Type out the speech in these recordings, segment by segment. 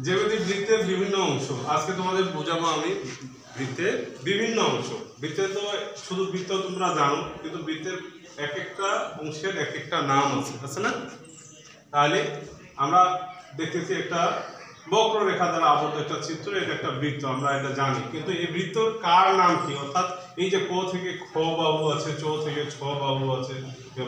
জ্যামিতি বৃত্তের বিভিন্ন অংশ আজকে তোমাদের বোঝাবো আমি। বৃত্তের বিভিন্ন অংশ, বৃত্তের তো শুধু বৃত্ত তোমরা জানো, কিন্তু বৃত্তের এক একটা অংশের এক একটা নাম আছে না? তাহলে আমরা দেখতেছি একটা বক্ররেখা দ্বারা আবদ্ধ একটা চিত্র, এটা একটা বৃত্ত, আমরা এটা জানি, কিন্তু এই বৃত্তর কার নাম কি? অর্থাৎ এই যে ক থেকে খ বাহু আছে, চ থেকে ছ বাহু আছে,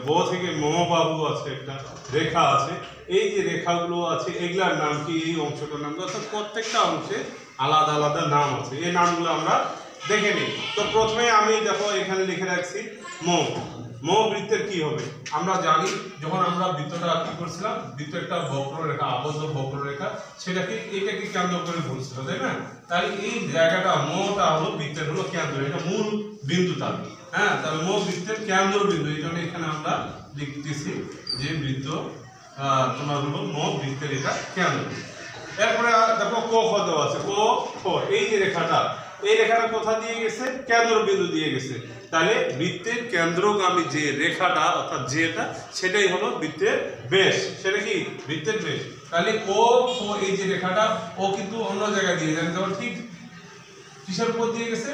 ব থেকে ম বাহু আছে, একটা রেখা আছে, এই যে রেখাগুলো আছে এগুলার নাম কি? এই অংশটার নাম কি? অর্থাৎ প্রত্যেকটা অংশে আলাদা আলাদা নাম আছে, এই নামগুলো আমরা দেখে নিই। তো প্রথমে আমি দেখো এখানে লিখে রাখছি ম। ম বৃত্তের কি হবে? আমরা জানি যখন আমরা বৃত্তটা কি করছিলাম, বৃত্ত একটা বক্ররেখা, আবদ্ধ বক্ররেখা, সেটাকে এটাকে কেন্দ্র করে ঘুরছিল, তাই না? তাই এই জায়গাটা মটা হলো বৃত্তের হলো কেন্দ্র, এটা মূল বিন্দু তার। হ্যাঁ, তাহলে ম বৃত্তের কেন্দ্র বিন্দু, এই জন্য এখানে আমরা লিখতেছি যে বৃত্ত তোমার হলো ম বৃত্তের এটা কেন্দ্র। এরপরে দেখো ক খ দেওয়া আছে, ক খ, এই যে রেখাটা, এই রেখাটা কোথা দিয়ে গেছে? কেন্দ্র বিন্দু দিয়ে গেছে। তাহলে বৃত্তের কেন্দ্রগামী যে রেখাটা অর্থাৎ যেটা, সেটাই হলো বৃত্তের ব্যাস। সেটা কি? বৃত্তের ব্যাস। তাহলে ও এই যে রেখাটা, ও কিন্তু অন্য জায়গায় দিয়ে যাবে, যেমন ঠিক কিসের উপর দিয়ে গেছে?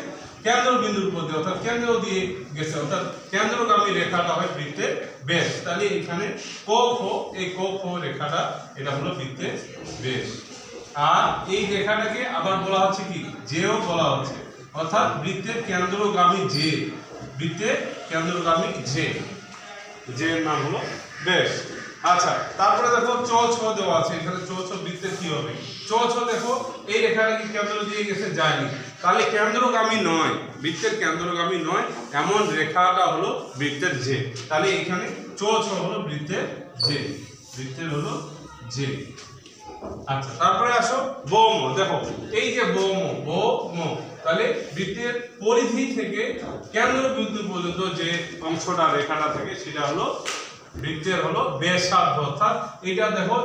কেন্দ্র বিন্দুর উপর দিয়ে, অর্থাৎ কেন্দ্র দিয়ে গেছে, অর্থাৎ কেন্দ্রগামী রেখাটা হয় বৃত্তের ব্যাস। তাহলে এখানে ক খ, এই ক খ রেখাটা এটা হলো বৃত্তের ব্যাস। আর এই রেখাটাকে আবার বলা হচ্ছে কি? জেও বলা হচ্ছে, অর্থাৎ বৃত্তের কেন্দ্রগামী যে, বৃত্তের কেন্দ্রগামী যে, যে নাম হলো ব্যাস। আচ্ছা, তারপরে দেখো চ ছ দেওয়া আছে, এখানে চ ছ বৃত্তের কি হবে? চ ছ দেখো এই রেখাটা কি কেন্দ্র দিয়ে গেছে? যায়নি, তাহলে কেন্দ্রগামী নয়, বৃত্তের কেন্দ্রগামী নয় এমন রেখাটা হলো বৃত্তের যে। তাহলে এখানে চ ছ হলো বৃত্তের যে, বৃত্তের হলো যে। আচ্ছা, তারপরে আসো বম। দেখো এই যে বম, তাহলে বৃত্তের পরিধি থেকে কেন্দ্র বিন্দু পর্যন্ত যে অংশটা রেখাটা থাকে সেটা হলো বৃত্তের হলো ব্যাসার্ধ। অর্থাৎ এটা দেখো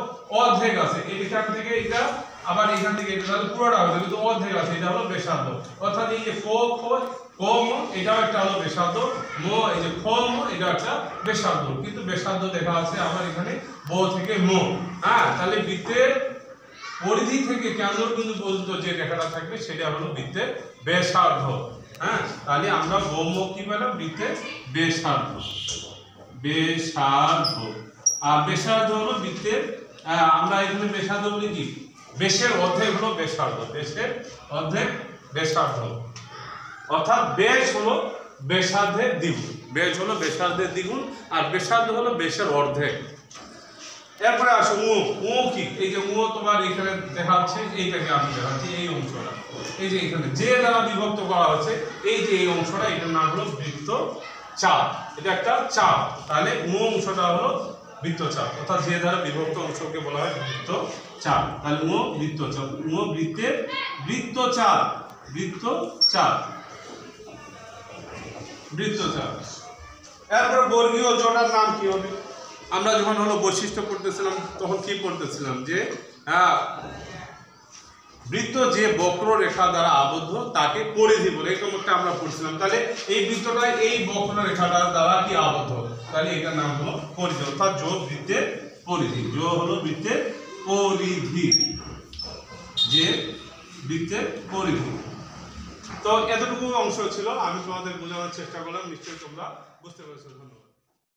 অর্ধেক আছে, এইখান থেকে এটা, আবার এখান থেকে এটা, তাহলে পুরোটা হবে কিন্তু অর্ধেক আছে, এটা হলো ব্যাসার্ধ। অর্থাৎ এই যে ক খ ক ম, এটাও একটা হলো ব্যাসার্ধ, ম এই যে খ ম, এটা একটা ব্যাসার্ধ, কিন্তু ব্যাসার্ধ দেখা আছে আমার এখানে ব থেকে ম। হ্যাঁ, তাহলে বৃত্তের পরিধি থেকে কেন্দ্রবিন্দু পর্যন্ত যে রেখাটা থাকবে সেটা হলো বৃত্তের ব্যাসার্ধ। হ্যাঁ, তাহলে আমরা বম কি পেলাম? বৃত্তের ব্যাসার্ধ, ব্যাসার্ধ। আর ব্যাসার্ধ হলো বৃত্তের, আমরা এখানে ব্যাসার্ধ বলি কি? ব্যাসের অর্ধেক হলো ব্যাসার্ধ, ব্যাসের অর্ধেক ব্যাসার্ধ। অর্থাৎ ব্যাস হলো ব্যাসার্ধের দ্বিগুণ, ব্যাস হলো ব্যাসার্ধের দ্বিগুণ, আর ব্যাসার্ধ হলো ব্যাসের অর্ধেক। এরপরে আসো ও কি? এই যে ও তোমার এখানে দেখাচ্ছে, এইটাকে আমি দেখাচ্ছি, এই অংশটা, এই যে এখানে যে দ্বারা বিভক্ত করা হচ্ছে, এই যে এই অংশটা, এটার নাম হলো বৃত্ত চাপ, এটা একটা চাপ। তাহলে অংশটা হলো বৃত্ত চাপ, অর্থাৎ যে দ্বারা বিভক্ত অংশকে বলা হয় বৃত্ত চাপ। তাহলে বৃত্ত চাপ, বৃত্তের বৃত্ত চাপ, বৃত্ত চাপ, বৃত্ত চাপ। এরপর বর্গীয় জোড়ার নাম কি হবে? আমরা যখন হলো বৈশিষ্ট্য পড়তেছিলাম তখন কি পড়তেছিলাম যে বৃত্ত যে বক্ররেখা দ্বারা আবদ্ধ তাকে পরিধি বলে, এই টপিকটা আমরা পড়ছিলাম। তাহলে এই বৃত্তটা এই বক্ররেখাটার দ্বারা কি আবদ্ধ, তাহলে এটার নাম হলো পরিধি, অর্থাৎ জো বৃত্তের পরিধি, জো হলো বৃত্তের পরিধি, যে বৃত্তের পরিধি। তো এতটুকু অংশ ছিল, আমি তোমাদের বোঝানোর চেষ্টা করলাম, নিশ্চয়ই তোমরা বুঝতে পেরেছো। ধন্যবাদ।